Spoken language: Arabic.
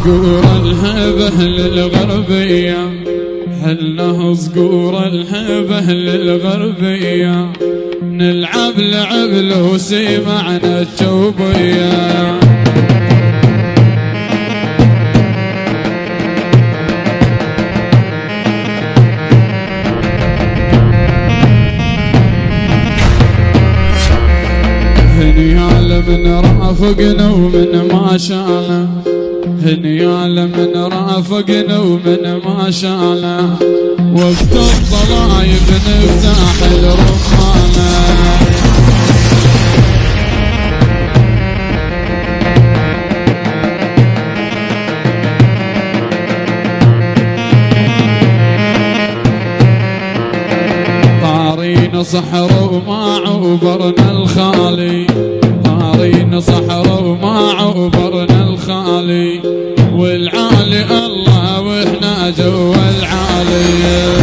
صقور الهبة للغربية، حلنا صقور الهبة للغربية، نلعب لعب لو سمعنا الجوبية. هنيال من رافقنا ومن ما شاله، هنيال من رافقنا ومن ما شاله، وقت الضلايب نفتح الرمانه. طارين صحر وما عوبرنا الخالي، طارين صحر وما عوبرنا الخالي، والعالي الله واحنا جوا العالي.